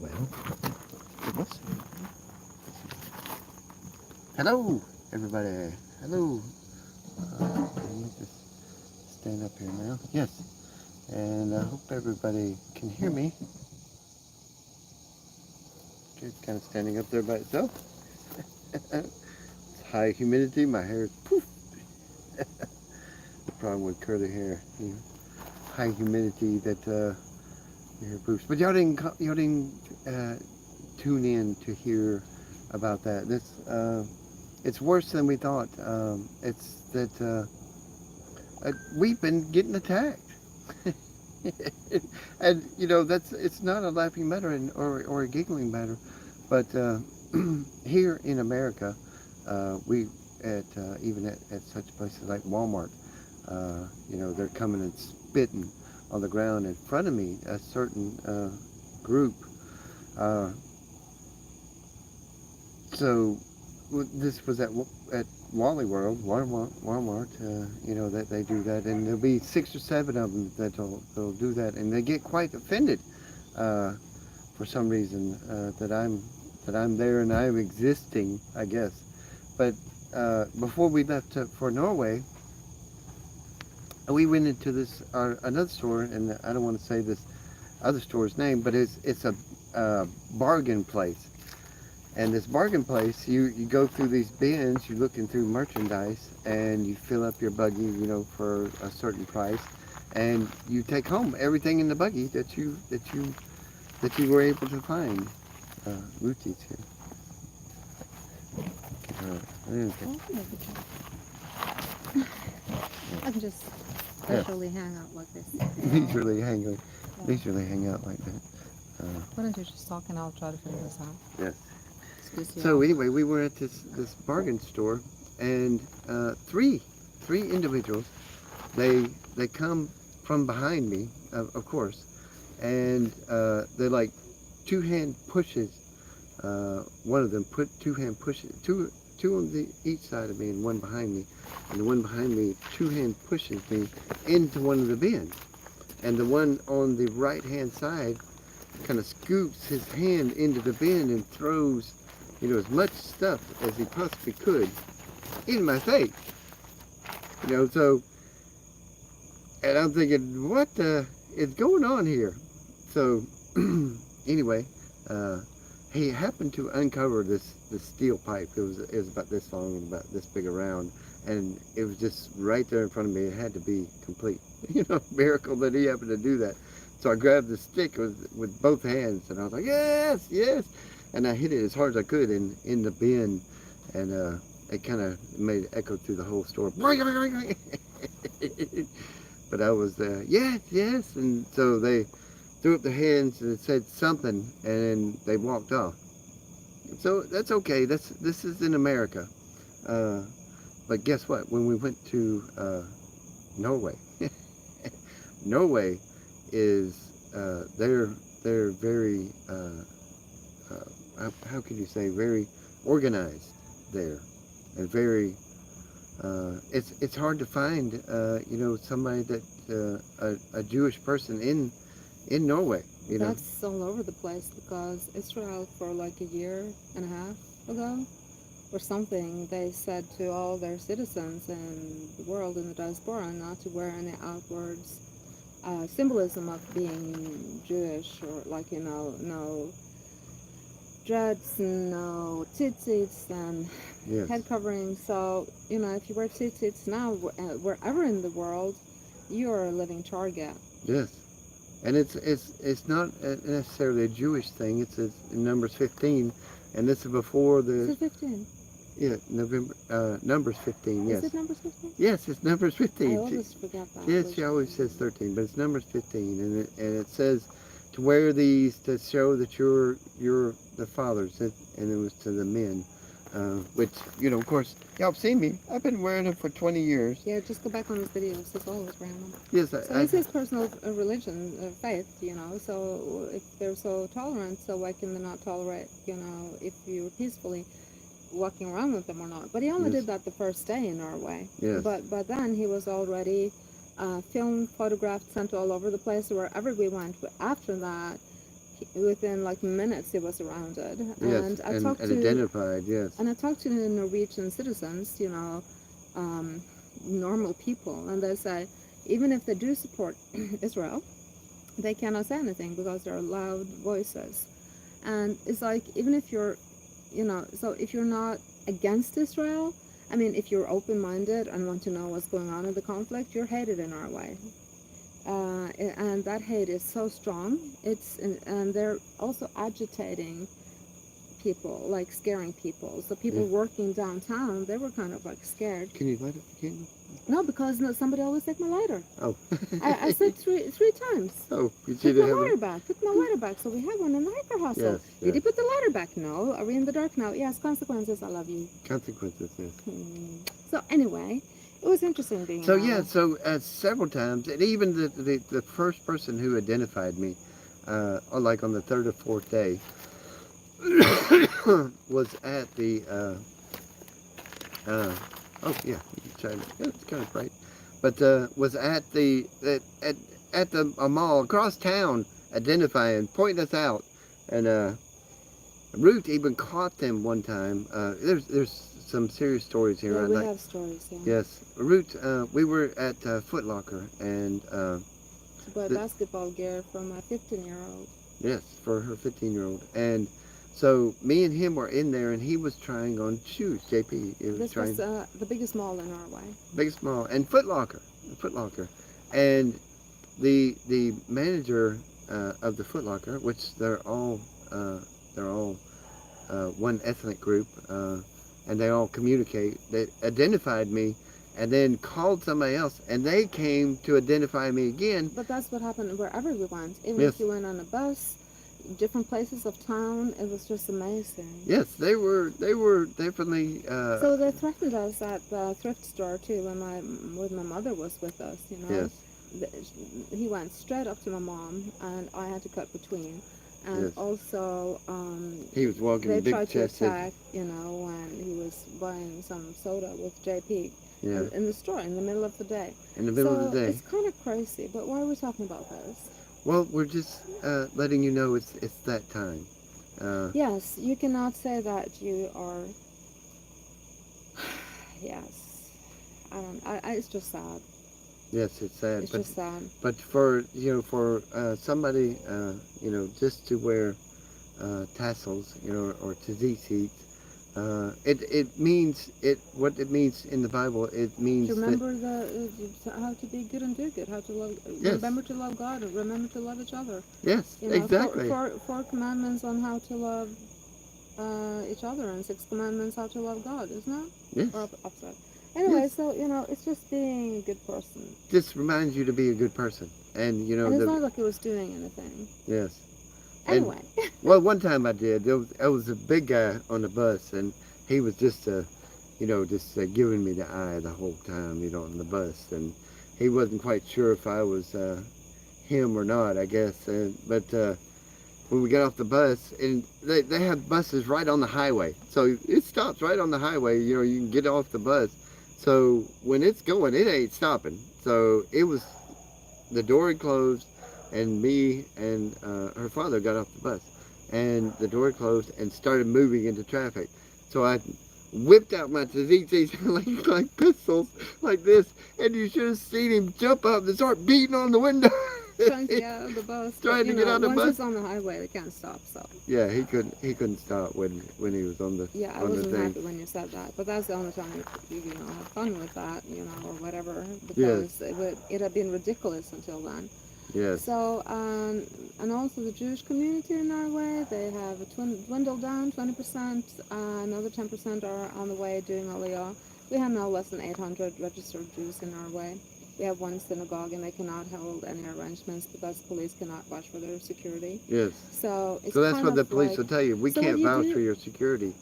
Well, it was. Hello, everybody. Hello. Let me just stand up here now. Yes. And I hope everybody can hear me. Just kind of standing up there by itself. It's high humidity. My hair is poof. The problem with curly hair. High humidity that your hair poofs. But y'all didn't tune in to hear about that. It's worse than we thought. It's that we've been getting attacked. And it's not a laughing matter or a giggling matter, but here in America, we even at such places like Walmart, they're coming and spitting on the ground in front of me. A certain group. So this was at Walmart, that they do that, and there'll be 6 or 7 of them that'll do that, and they get quite offended for some reason that I'm there and I'm existing, I guess. But before we left for Norway, we went into this another store, and I don't want to say this other store's name, but it's a bargain place. And this bargain place, you go through these bins, you're looking through merchandise, and you fill up your buggy, for a certain price, and you take home everything in the buggy that you were able to find. Ruchi's here. I can just leisurely hang out like this. Leisurely hang out like that. Why don't you just talk and I'll try to figure this out? Yes. So anyway, we were at this bargain store, and three individuals. They come from behind me, of course, and they're like 2-hand pushes. One of them put 2-hand pushes, two on each side of me and one behind me, and the one behind me 2-hand pushes me into one of the bins, and the one on the right hand side kind of scoops his hand into the bin and throws as much stuff as he possibly could in my face. So, and I'm thinking, what is going on here? So, anyway, he happened to uncover this steel pipe. It was about this long and about this big around, and it was just right there in front of me. It had to be complete, miracle that he happened to do that. So I grabbed the stick with both hands, and I was like, yes, yes. And I hit it as hard as I could in the bin, and it kind of made it echo through the whole store. But I was, yes, yes. And so they threw up their hands and it said something, and then they walked off. So that's okay. This is in America. But guess what? When we went to Norway, Norway is they're very how could you say, very organized there, and very it's hard to find somebody that a Jewish person in Norway. That's all over the place, because Israel, for like a year and a half ago or something, they said to all their citizens in the world, in the diaspora, not to wear any outwards symbolism of being Jewish, or like, no dreads, no tzitzits, and Yes. head covering. So, if you wear tzitzits now, wherever in the world, you're a living target. Yes. And it's not necessarily a Jewish thing. It's in Numbers 15, and this is before the. Is it 15? Yeah, Numbers 15. Yes. Is it Numbers 15? Yes, it's Numbers 15. I always forget that. Yes, she always says 13, but it's Numbers 15, and it says to wear these to show that you're the fathers, and it was to the men, which of course y'all have seen me. I've been wearing them for 20 years. Yeah, just go back on his videos. He's always wearing them. Yes, so it's his personal religion, faith. So if they're so tolerant, so why can they not tolerate? If you're peacefully walking around with them or not. But he only did that the first day in Norway. Yes. But then he was already filmed, photographed, sent all over the place wherever we went. But after that, within like minutes he was surrounded. Yes, And I and talked to identified, yes. and I talked to the Norwegian citizens, normal people, and they say even if they do support Israel, they cannot say anything because there are loud voices. And it's like, even if you're, so if you're not against Israel, I mean, if you're open-minded and want to know what's going on in the conflict, you're hated in our way. And that hate is so strong. And they're also agitating people, like scaring people. So people working downtown, they were kind of like scared. Can you light up the candle? No, because somebody always take my lighter. Oh. I said three times. Oh, you Put did my have lighter a... back. Put my lighter back. So we have one in the hiker hustle. Yes, Did you put the lighter back? No. Are we in the dark now? Yes. Consequences. I love you. Consequences, yes. So anyway, it was interesting being. So yeah, so several times, and even the first person who identified me, like on the third or fourth day, was at the. Oh yeah, you can try it. Yeah, it's kind of bright, but was at the at the mall across town, identifying, pointing us out, and Ruth even caught them one time. There's some serious stories here. Yeah, we have stories. Yeah. Yes, Ruth. We were at Foot Locker and. To buy basketball gear for my 15-year-old. Yes, for her 15-year-old, and so me and him were in there, and he was trying on shoes. JP, This was the biggest mall in Norway. Biggest mall, and Foot Locker, and the manager of the Foot Locker, which they're all one ethnic group, and they all communicate. They identified me, and then called somebody else, and they came to identify me again. But that's what happened wherever we went. Even Yes. if you went on a bus, different places of town, it was just amazing. Yes, they were definitely. So they threatened us at the thrift store too when my mother was with us. Yes. He went straight up to my mom, and I had to cut between. And Yes. also, He was walking they big tried to chested. attack, when he was buying some soda with JP. Yeah. In the store in the middle of the day. In the middle of the day. It's kind of crazy, but why are we talking about this? Well, we're just letting you know it's that time. Yes, you cannot say that you are. Yes, I don't. It's just sad. Yes, it's sad. It's just sad. But for somebody just to wear tassels or tzitzit, it means what it means in the Bible. It means To remember how to be good and do good, how to love. Yes. Remember to love God and remember to love each other. Yes, exactly. Four commandments on how to love each other, and 6 commandments how to love God, isn't it? Yes. Or upside. Anyway, Yes. so it's just being a good person. Just reminds you to be a good person, and And it's not like it was doing anything. yes. Anyway. Well, one time I did. There was a big guy on the bus, and he was just giving me the eye the whole time, on the bus, and he wasn't quite sure if I was him or not, I guess. But when we got off the bus, and they have buses right on the highway, so it stops right on the highway. You can get off the bus. So when it's going, it ain't stopping. So the door had closed, and me and her father got off the bus, and the door closed and started moving into traffic. So I whipped out my tzitzi's like pistols like this, and you should have seen him jump up and start beating on the window. Trying to get out of the bus. Trying to get out of the bus. Once it's on the highway, they can't stop. So. Yeah, he couldn't stop when he was on the Yeah, I on the wasn't thing. happy when you said that, but that's the only time you have fun with that, or whatever, because it had been ridiculous until then. Yes. So, and also the Jewish community in Norway, they have dwindled down 20%. Another 10% are on the way doing Aliyah. We have now less than 800 registered Jews in Norway. We have one synagogue, and they cannot hold any arrangements because police cannot vouch for their security. Yes. So it's So that's kind what the of police like, will tell you. We so can't what do you vouch do? for your security.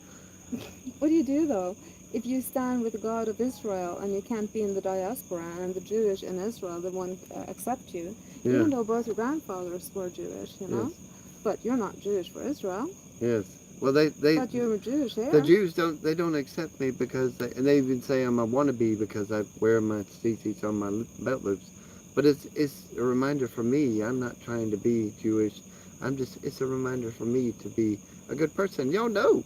What do you do though? If you stand with the God of Israel and you can't be in the diaspora, and the Jewish in Israel, they won't accept you, Yeah. even though both your grandfathers were Jewish, Yes. But you're not Jewish for Israel. Yes. Well, they But you're Jewish here. the Jews don't accept me because they even say I'm a wannabe because I wear my tzitzits on my belt loops. But it's a reminder for me. I'm not trying to be Jewish. it's a reminder for me to be a good person. Y'all know,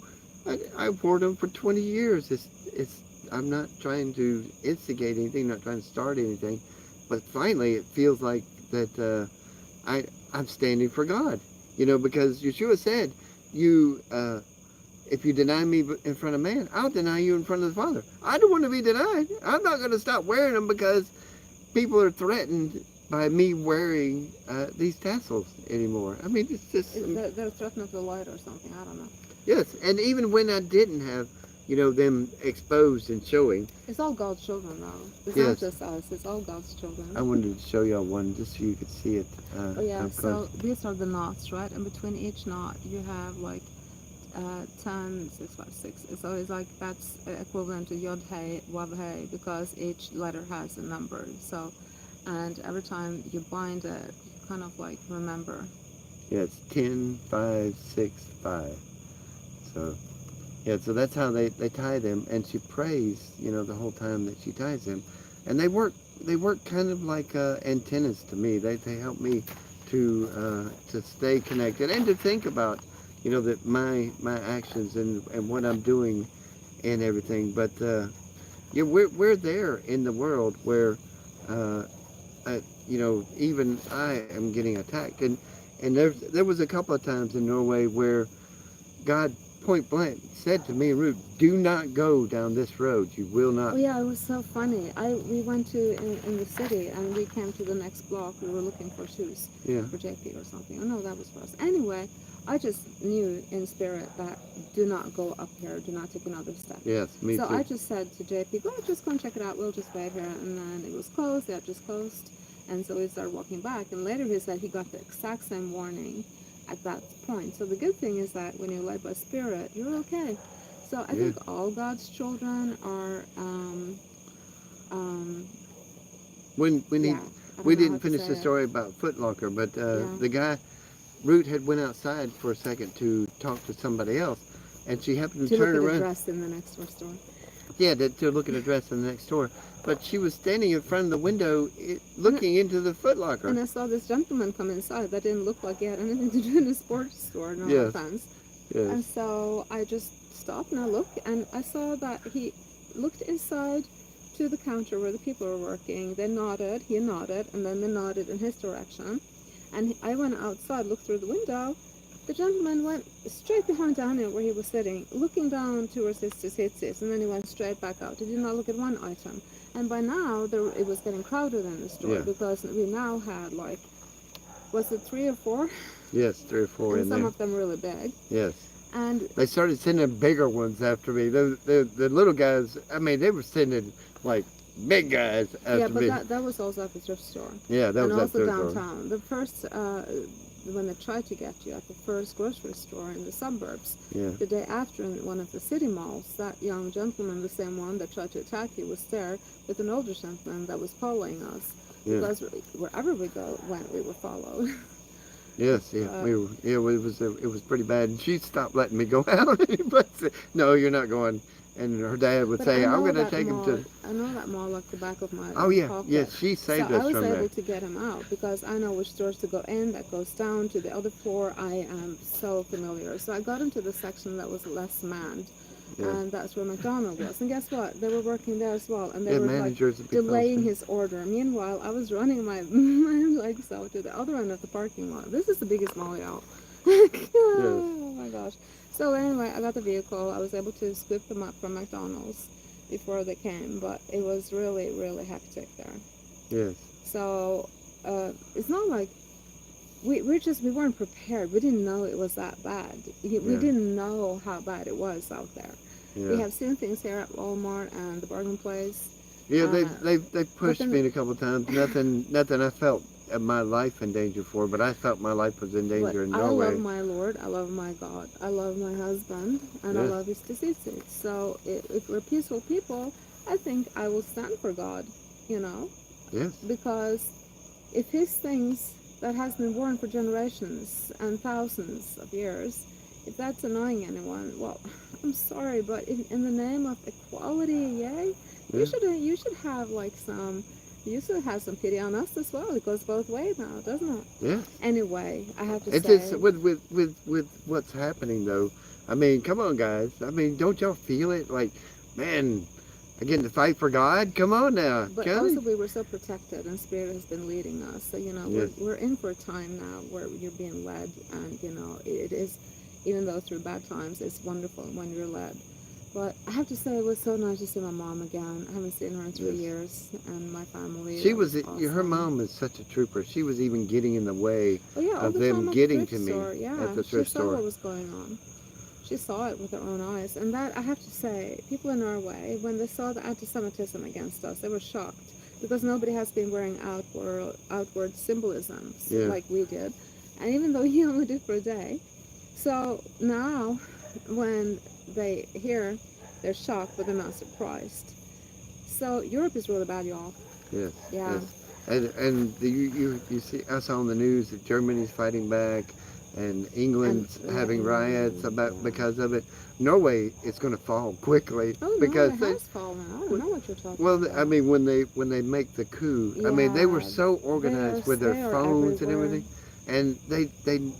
I wore them for 20 years. I'm not trying to instigate anything, not trying to start anything, but finally it feels like that I'm standing for God, because Yeshua said, you, if you deny me in front of man, I'll deny you in front of the Father. I don't want to be denied. I'm not going to stop wearing them because people are threatened by me wearing these tassels anymore. I mean, it's just... They're threatening the light or something. I don't know. Yes, and even when I didn't have, them exposed and showing. It's all God's children, though. It's yes. not just us. It's all God's children. I wanted to show y'all one just so you could see it. Oh yeah. So these are the knots, right? And between each knot, you have like 10, 6, 5, 6. So it's like that's equivalent to Yod Hey, Wav Hey, because each letter has a number. So, and every time you bind it, you kind of like remember. Yeah, it's 10, 5, 6, 5. So, yeah, so that's how they tie them, and she prays, the whole time that she ties them, and they work kind of like antennas to me. They help me to stay connected and to think about, that my actions and what I'm doing and everything. But yeah, we're there in the world where, even I am getting attacked, and there was a couple of times in Norway where God point blank said to me, Ruth, do not go down this road. You will not. Oh yeah, it was so funny. We went to in the city, and we came to the next block. We were looking for shoes for JP or something. Oh no, that was for us. Anyway, I just knew in spirit that do not go up here. Do not take another step. Yes, me too. So I just said to JP, just go and check it out. We'll just wait here. And then it was closed. They had just closed. And so we started walking back. And later he said he got the exact same warning at that point. So the good thing is that when you're led by spirit, you're okay. So I think all God's children are we didn't finish the story about Foot Locker, but the guy, Ruth, had went outside for a second to talk to somebody else, and she happened to turn look at around. a dress in the next store. Yeah, to look at a dress in the next store. But she was standing in front of the window looking into the Foot Locker. And I saw this gentleman come inside that didn't look like he had anything to do in a sports store, no offense. Yes. And so I just stopped and I looked, and I saw that he looked inside to the counter where the people were working. They nodded, he nodded, and then they nodded in his direction. And I went outside, looked through the window. The gentleman went straight behind Daniel where he was sitting, looking down towards his tzitzis, and then he went straight back out. He did not look at one item. And by now, it was getting crowded in the store because we now had was it 3 or 4? Yes, 3 or 4 and some of them really big. Yes. And they started sending bigger ones after me. The little guys, I mean, they were sending like big guys after me. Yeah, but that was also at the thrift store. Yeah, that was at the thrift store. And also downtown. The first, when they tried to get you at the first grocery store in the suburbs, the day after in one of the city malls, that young gentleman, the same one that tried to attack you, was there with an older gentleman that was following us. Because wherever we went, we were followed. Yes, we were. Yeah, it was pretty bad. And she stopped letting me go out. But no, you're not going. And her dad would say, I'm going to take him to... I know that mall like the back of my pocket. Yes, she saved us from that. So I was able to get him out because I know which stores to go in, that goes down to the other floor. I am so familiar. So I got into the section that was less manned. Yeah. And that's where McDonald's was. And guess what? They were working there as well. And they were like delaying his order. Meanwhile, I was running my legs out to the other end of the parking lot. This is the biggest mall, y'all. Oh my gosh. So anyway, I got the vehicle. I was able to scoop them up from McDonald's before they came, but it was really, really hectic there. Yes. So it's not like we weren't prepared. We didn't know it was that bad. We didn't know how bad it was out there. Yeah. We have seen things here at Walmart and the bargain place. Yeah, they pushed me a couple of times. Nothing I felt my life in danger for, but I felt my life was in danger in Norway. I love my Lord, I love my God, I love my husband, and I love his tzitzit. So if we're peaceful people, I think I will stand for God, Yes. Because if his things that has been worn for generations and thousands of years, if that's annoying anyone, well, I'm sorry, but in the name of equality, you should have like some You should have some pity on us as well. It goes both ways now, doesn't it? Yeah. Anyway, I have to It's say, just with what's happening though. I mean, come on, guys. I mean, don't y'all feel it? Like, man, again, to fight for God. Come on now, but Johnny. also we were so protected, and Spirit has been leading us. So Yes. we're in for a time now where you're being led, and it is, even though through bad times, it's wonderful when you're led. But I have to say, it was so nice to see my mom again. I haven't seen her in 3 Yes. years, and my family. She That was. Her awesome. mom is such a trooper. She was even getting in the way Oh yeah, all of the them time at getting the to thrift me store. Yeah, at the she thrift saw store. what was going on. She saw it with her own eyes, and that I have to say, people in Norway, when they saw the anti-Semitism against us, they were shocked because nobody has been wearing outward symbolisms Yeah. like we did, and even though he only did for a day. So now, when they hear, they're shocked, but they're not surprised. So Europe is really bad, y'all. Yes. Yeah. Yes. And you see us on the news that Germany's fighting back, and England's And having riots about yeah. because of it. Norway is going to fall quickly Oh no, because it they. has fallen. I don't know what you're talking Well, about. I mean, when they make the coup, I mean, they were Yeah, so organized with their they are phones and everywhere. everything,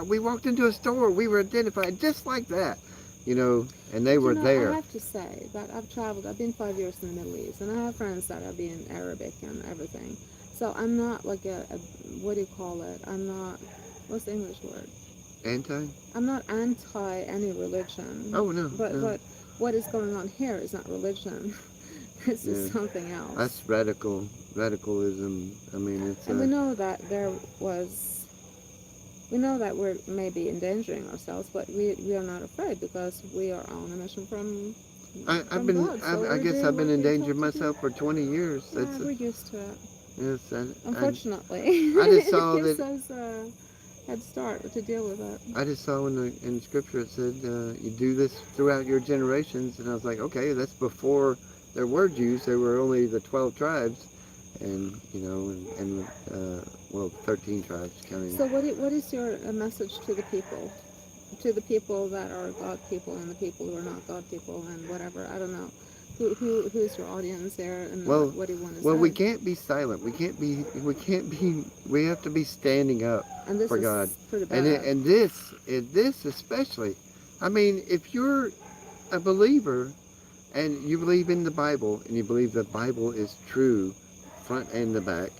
and we walked into a store, we were identified just like that, and they But were I there. have to say that I've traveled. I've been 5 years in the Middle East, and I have friends that are being Arabic and everything. So I'm not like a what do you call it? I'm not. What's the English word? Anti? I'm not anti any religion. Oh no, But no, what is going on here is not religion. This is yeah, something else. that's radicalism. I mean, it's And we know that we know that we're maybe endangering ourselves, but we are not afraid because we are on a mission from God. So I we're guess doing I've been what in we're danger told to do. myself for 20 years. Yeah, we're used to it. Yes, Unfortunately, I just saw it gives that. us a head start to deal with it. I just saw in scripture it said you do this throughout your generations, and I was like, okay, that's before there were Jews. There were only the 12 tribes, and well, 13 tribes counting. So what is your message to the people? To the people that are God people and the people who are not God people and whatever, I don't know. Who's your audience there, and Well, what do you want to well, say? we can't be silent. We have to be standing up And this for is God, pretty bad. and this especially. I mean, if you're a believer and you believe in the Bible and you believe the Bible is true, front and the back,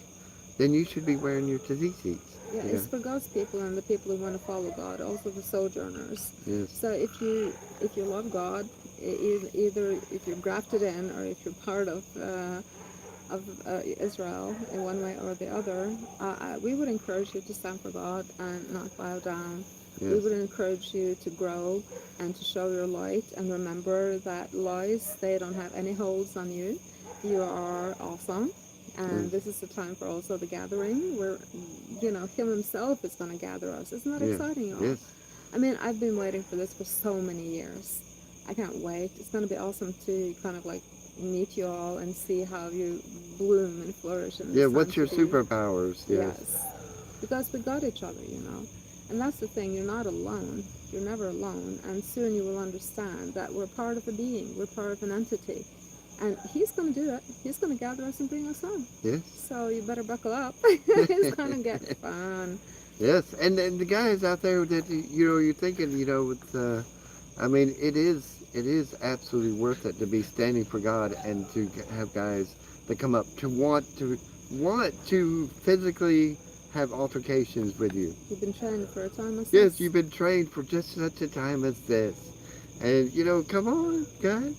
then you should be wearing your tzitzits. Yeah, Yeah. it's for God's people and the people who want to follow God, also the sojourners. Yes. So if you love God, either if you're grafted in or if you're part of Israel in one way or the other, we would encourage you to stand for God and not bow down. Yes. We would encourage you to grow and to show your light, and remember that lies, they don't have any holds on you. You are awesome. And Yes. this is the time for also the gathering where, Him Himself is going to gather us. Isn't that exciting, y'all? Yes. I mean, I've been waiting for this for so many years. I can't wait. It's going to be awesome to kind of like meet you all and see how you bloom and flourish in this time What's your to be. superpowers? Yes. Because we got each other, And that's the thing, you're not alone. You're never alone. And soon you will understand that we're part of a being. We're part of an entity. And He's going to do it. He's going to gather us and bring us home. Yes. So you better buckle up. It's going to get fun. Yes, and the guys out there that you're thinking, with I mean, it is absolutely worth it to be standing for God and to have guys that come up to want to physically have altercations with you. You've been training for a time as Yes, this? you've been trained for just such a time as this. And come on, guys,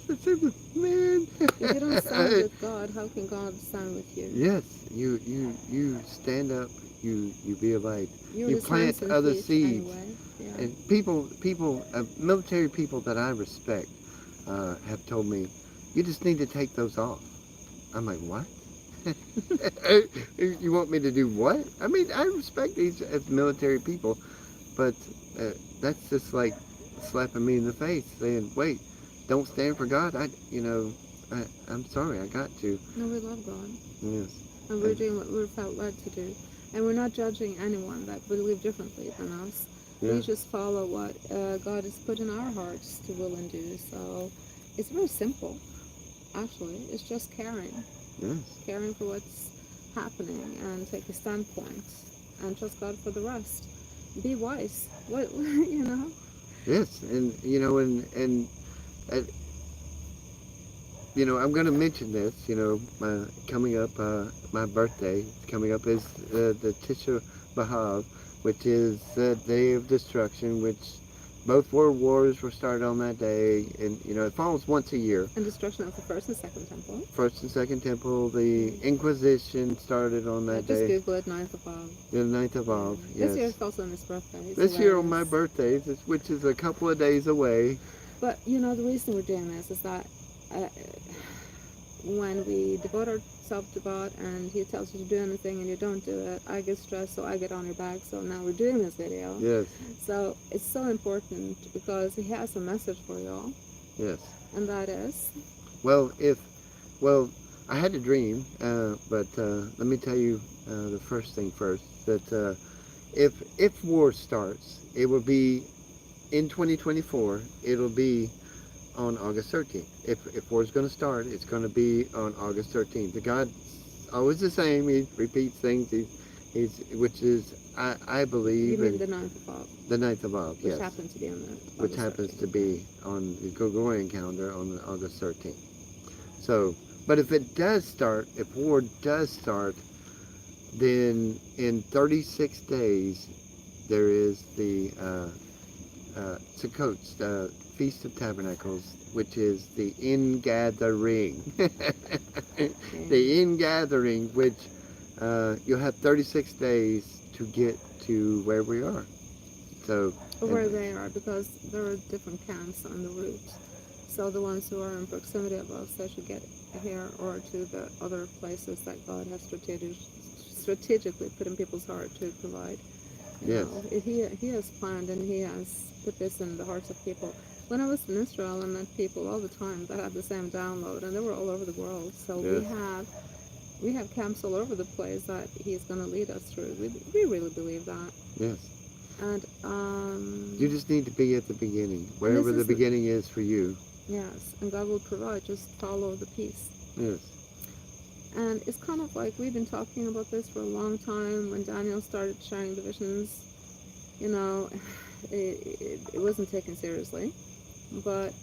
man. If you don't stand with God, how can God stand with you? Yes, you stand up. You be a light. You're You His plant hands and other feet seeds. anyway. Yeah. And military people that I respect, have told me, you just need to take those off. I'm like, what? You want me to do what? I mean, I respect these as military people, but that's just like slapping me in the face, saying, wait, don't stand for God. I'm sorry, I got to. No, we love God. Yes. And we're doing what we're felt led to do. And we're not judging anyone that believe differently than us. Yeah. We just follow what God has put in our hearts to will and do. So it's very simple, actually. It's just caring. Yes. Caring for what's happening and take a standpoint and trust God for the rest. Be wise. What you know? Yes, and uh, I'm going to mention this. My coming up, my birthday coming up is the Tisha B'Av, which is the day of destruction, which both world wars were started on that day, and it falls once a year. And destruction of the first and second temple. First and second temple, the Inquisition started on that Just day. Google it, 9th of Av. The 9th of Av, yes. This year it falls on his birthday. It's this year on my hilarious. birthday, which is a couple of days away. But the reason we're doing this is that when we devote ourselves to God and He tells you to do anything and you don't do it, I get stressed, so I get on your back. So now we're doing this video. Yes. So it's so important because He has a message for you all. Yes. And that is? Well, I had a dream, but let me tell you the first thing first, that if war starts, it will be in 2024, it'll be on August 13th. If war's going to start, it's going to be on August 13th. The God's always the same. He repeats things. Which is, I believe. You mean the 9th of Av? The 9th of Av, yes. Which happens to be on the Which happens to be on the Gregorian calendar on August 13th. So, but if it does start, if war does start, then in 36 days, there is the Sukkot, Feast of Tabernacles, which is the ingathering. The ingathering, which you'll have 36 days to get to where we are. So, where they are, because there are different camps on the route. So the ones who are in proximity of us, they should get here or to the other places that God has strategically put in people's heart to provide. Yes. He has planned and He has put this in the hearts of people. When I was in Israel, I met people all the time that had the same download, and they were all over the world. So yes. we have camps all over the place that He's going to lead us through. We really believe that. Yes. And you just need to be at the beginning, wherever the beginning is for you. Yes, and God will provide. Just follow the peace. Yes. And it's kind of like we've been talking about this for a long time. When Daniel started sharing the visions, it wasn't taken seriously. But,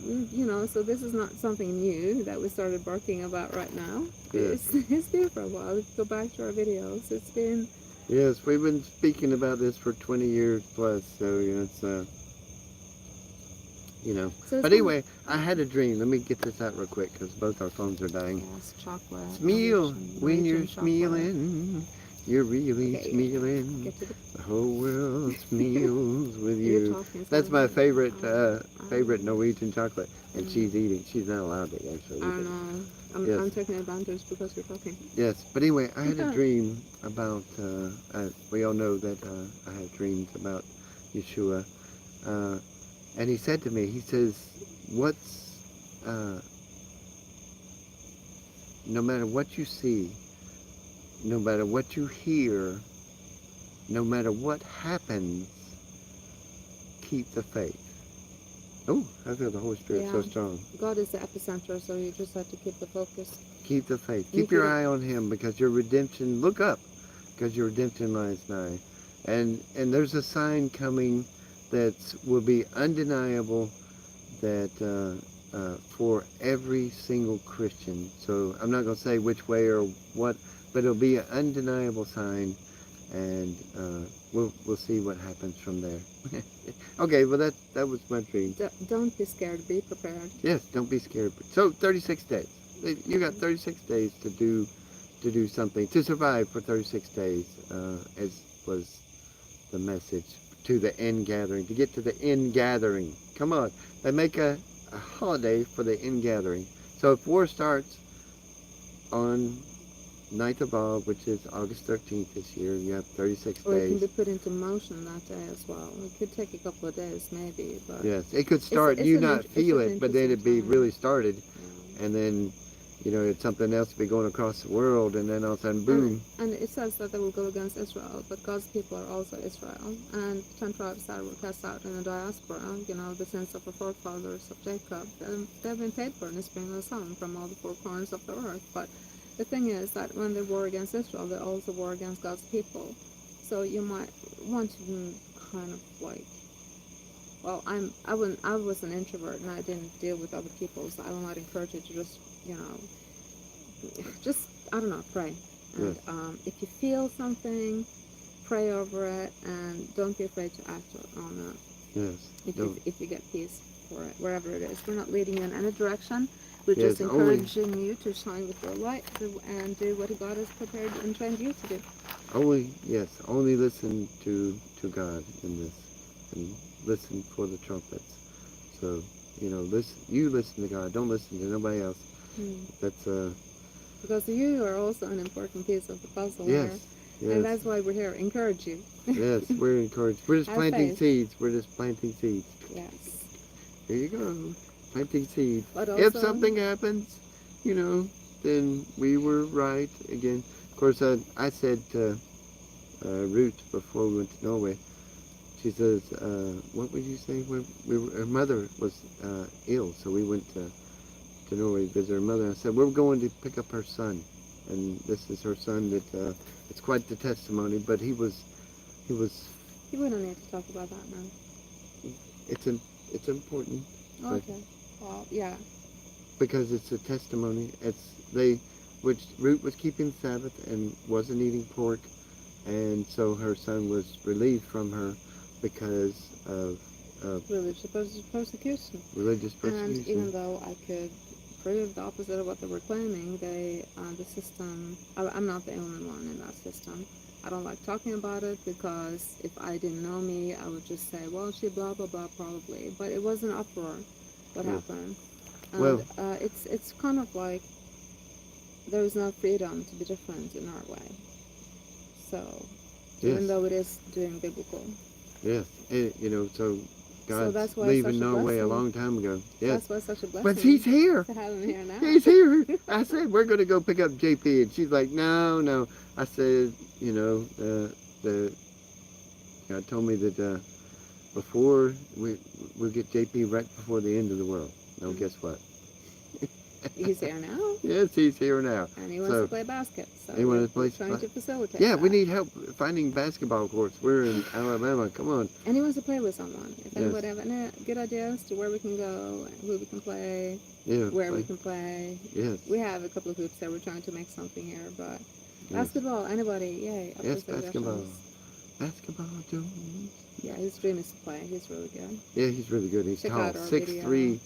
so this is not something new that we started barking about right now. Yes. It's been for a while. If you go back to our videos, it's been... Yes, we've been speaking about this for 20 years plus, so, it's, So but anyway, I had a dream. Let me get this out real quick, because both our phones are dying. Yes, chocolate. Smile. When you're smiling, you're really smiling. The whole world smiles with you. That's my favorite favorite Norwegian chocolate. And she's eating. She's not allowed to actually eat it. I know. I'm taking advantage because you're talking. Yes, but anyway, I had a dream about, we all know that I have dreams about Yeshua. And he said to me, he says, no matter what you see, no matter what you hear, no matter what happens, keep the faith. Oh, I feel the Holy Spirit so strong. God is the epicenter, so you just have to keep the focus. Keep the faith. Keep your eye on Him, because your redemption, look up, because your redemption lies nigh. And there's a sign coming that will be undeniable, that for every single Christian. So I'm not going to say which way or what, but it'll be an undeniable sign, and we'll see what happens from there. Okay, well that was my dream. Don't be scared. Be prepared. Yes, don't be scared. So 36 days. You got 36 days to do something, to survive for 36 days, as was the message, to the end gathering, to get to the end gathering. Come on, they make a holiday for the end gathering. So if war starts on 9th of Av, which is August 13th this year, you have 36 days. Or it can be put into motion that day as well. It could take a couple of days maybe, but... Yes, it could start and you not feel it, but then it'd be really started. Yeah. And then, it's something else to be going across the world, and then all of a sudden, boom. And it says that they will go against Israel, but God's people are also Israel. And 10 tribes that were cast out in the diaspora, the sins of the forefathers of Jacob, they've been paid for in the spring of the sun from all the four corners of the earth. But the thing is that when they war against Israel, they also war against God's people. So you might want to kind of like, well, I was an introvert and I didn't deal with other people, so I will not encourage you to just, you know, just, I don't know, pray. And Yes. if you feel something, pray over it, and don't be afraid to act on it. Yes. Don't. If you get peace for it, wherever it is. We're not leading you in any direction. We're Yes. just encouraging you to shine with your light and do what God has prepared and trained you to do. Only listen to God in this, and listen for the trumpets. So, you listen to God. Don't listen to nobody else. That's Because you are also an important piece of the puzzle yes, here. yes, And that's why we're here. Encourage you. yes. We're encouraged. We're just Have planting faith. seeds. We're just planting seeds. Yes. Here you go, planting seeds. But If also, something happens, then we were right again. Of course, I said to Ruth before we went to Norway. She says, "What would you say?" Her mother was ill, so we went to Norway to visit her mother. I said, "We're going to pick up her son," and this is her son. That it's quite the testimony. But he was. you wouldn't need to talk about that now. It's important. Okay. Well, yeah. Because it's a testimony. Which Ruth was keeping Sabbath and wasn't eating pork, and so her son was relieved from her because of Religious persecution. religious And persecution. even though I could prove the opposite of what they were claiming, the system, I'm not the only one in that system. I don't like talking about it because if I didn't know me, I would just say, well, she blah, blah, blah, probably. But it was an uproar what Yes. happened. And Well, it's kind of like there is no freedom to be different in our way. So, even yes, though it is doing biblical. yes, and, so So God's that's why it's leaving such a Norway a blessing. long time ago. So Yes, that's why it's such a but blessing he's here. to have him here now. He's here. I said we're going to go pick up JP, and she's like, no, no. I said, the God told me that before we'll get JP right before the end of the world. No, guess what? He's here now. Yes, he's here now. And he wants to play basket. So he wants to play. trying to facilitate Yeah, that. we need help finding basketball courts. We're in Alabama. Come on. And he wants to play with someone. If Yes. anybody have any good ideas to where we can go, who we can play, Yeah. where we can play. Yes. We have a couple of hoops there. We're trying to make something here, but Yes. basketball, anybody, yay. Yes, basketball. Basketball, Jones. Yeah, his dream is to play. He's really good. Yeah, he's really good. He's Check tall, out our 6'3".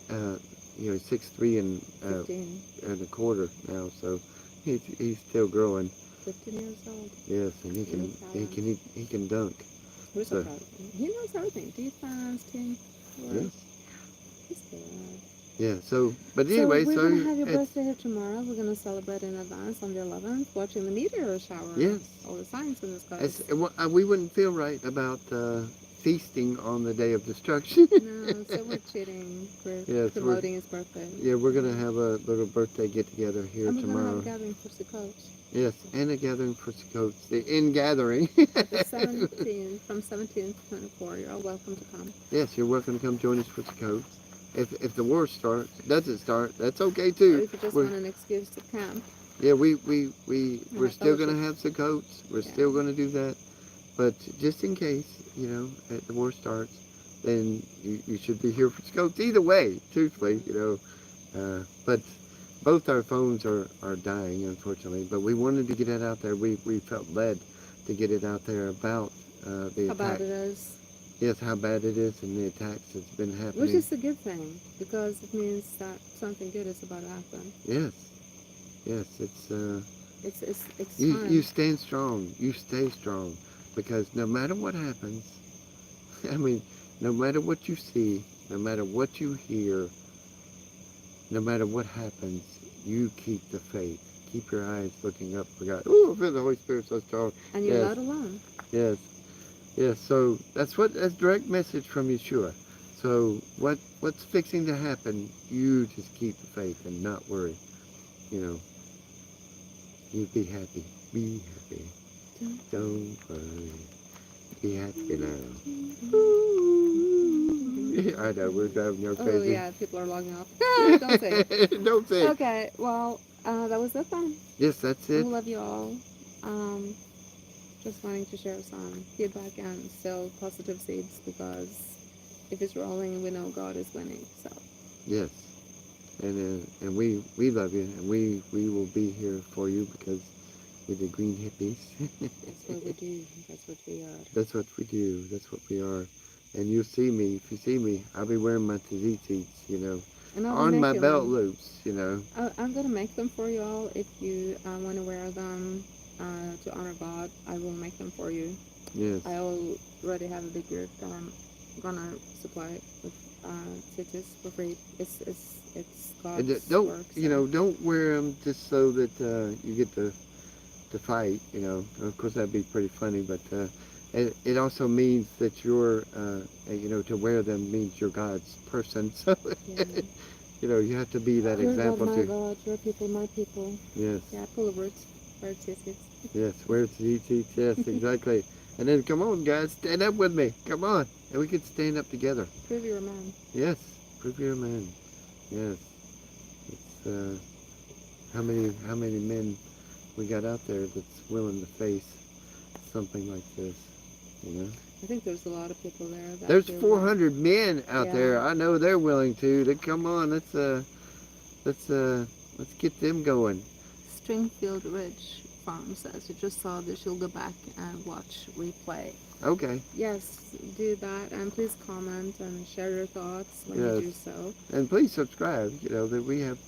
Yeah. 6'3" and 15. and a quarter now. So he's still growing. 15 years old. Yes, and he can dunk. We're so proud of him. He knows everything. Defense, team. Yes. He's good. Yeah. But anyway, so we're gonna have your it's- birthday here tomorrow. We're gonna celebrate in advance on the 11th, watching the meteor shower. Yes. All the signs in the sky. We wouldn't feel right about feasting on the day of destruction. No, so we're cheating. We're promoting his birthday. Yeah, we're gonna have a little birthday get together here and we're tomorrow. gonna have a gathering for Sukkot. Yes, and a gathering for Sukkot. The in-gathering. The 17th, from 17th to 24. You're all welcome to come. Yes, you're welcome to come join us for Sukkot. If the war doesn't start, that's okay Or too. if you just want an excuse to camp. Yeah, we're still gonna fellowship. have Sukkots. We're Yeah. still gonna do that. But just in case, the war starts, then you should be here for Sukkots. Either way, truthfully, but both our phones are dying, unfortunately. But we wanted to get it out there. We felt led to get it out there about the How attack. bad it is. Yes, how bad it is and the attacks that's been happening. Which is a good thing, because it means that something good is about to happen. Yes, it's It's you time. stand strong. You stay strong, because no matter what happens, I mean, no matter what you see, no matter what you hear, no matter what happens, you keep the faith. Keep your eyes looking up for God. Oh, I feel the Holy Spirit so strong. And you're Yes. not alone. Yes. Yes, so that's direct message from Yeshua. So what's fixing to happen, you just keep the faith and not worry. You be happy. Be happy. Don't worry. Be happy now. I know, we're driving you Oh crazy. yeah, people are logging off. Don't say it. Don't say it. Okay, well, That was it then. Yes, that's We it. love you all. Um, just wanting to share some feedback and still positive seeds because if it's rolling, we know God is winning. So Yes. And we love you, and we will be here for you because we're the green hippies. that's what we do. That's what we are. That's what we do. That's what we are. And you'll see me. If you see me, I'll be wearing my tzitzits, And I'll be on my making belt them. loops. I'm gonna make them for you all. If you want to wear them to honor God, I will make them for you. Yes. I already have a big group that I'm gonna supply with cities for free. It's And God's don't work. So. don't wear them just so that you get to fight. Of course that'd be pretty funny, but it also means that you're to wear them means you're God's person. So Yeah. you have to be that Your God, example my too. God, your people, my people. Yes. Yeah, pull the roots where it is. Yes. Wear it's easy. Yes. Exactly. And then come on, guys, stand up with me. Come on, and we can stand up together. Prove you're a man. Yes. Prove you're a man. Yes. It's how many men we got out there that's willing to face something like this. I think there's a lot of people there that There's feel 400 men out Yeah. there. I know they're willing to. They come on. Let's get them going. Stringfield Ridge Farm says, you just saw this, you'll go back and watch replay. Okay. Yes, do that, and please comment and share your thoughts when Yes. you do so. And please subscribe. That we have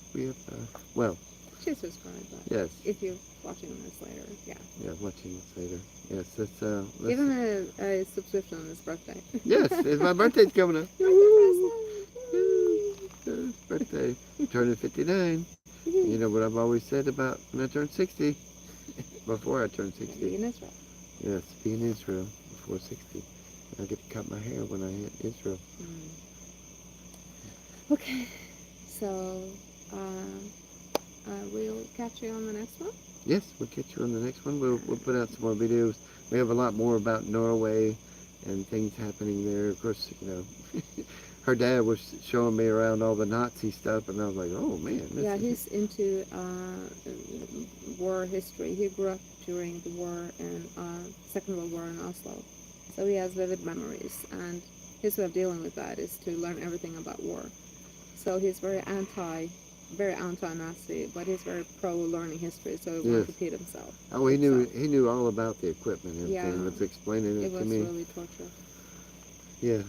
well. She's subscribed, but Yes. if you're watching this later, yeah. Yeah, watching this later. Yes, let's Give him a subscription on his birthday. Yes, it's my birthday's coming up. Birthday It's birthday. Turning 59. You know what I've always said about when I turn 60? Before I turn 60. Be in Israel. Yes, be in Israel before 60. I get to cut my hair when I hit Israel. Okay, so we'll catch you on the next one. Yes, we'll catch you on the next one. We'll put out some more videos. We have a lot more about Norway and things happening there. Of course, her dad was showing me around all the Nazi stuff, and I was like, oh man. Yeah, he's into war history. He grew up during the war in Second World War in Oslo, so he has vivid memories. And his way of dealing with that is to learn everything about war. So he's very anti-Nazi, but he's very pro learning history. So he won't repeat himself. Oh, he knew all about the equipment and everything. Yeah. He was explaining it to me. It was really torture. Yeah.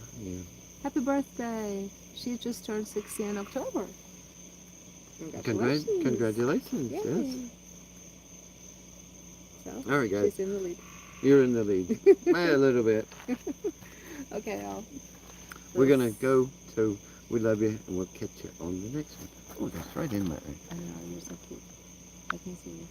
Happy birthday! She just turned 60 in October. Congratulations. Yay. Yes. So, all right, guys. she's in the lead. You're in the lead. A little bit. Okay, y'all. We're going to go, so we love you, and we'll catch you on the next one. Oh, that's right in there. I know, you're so cute. I can see you.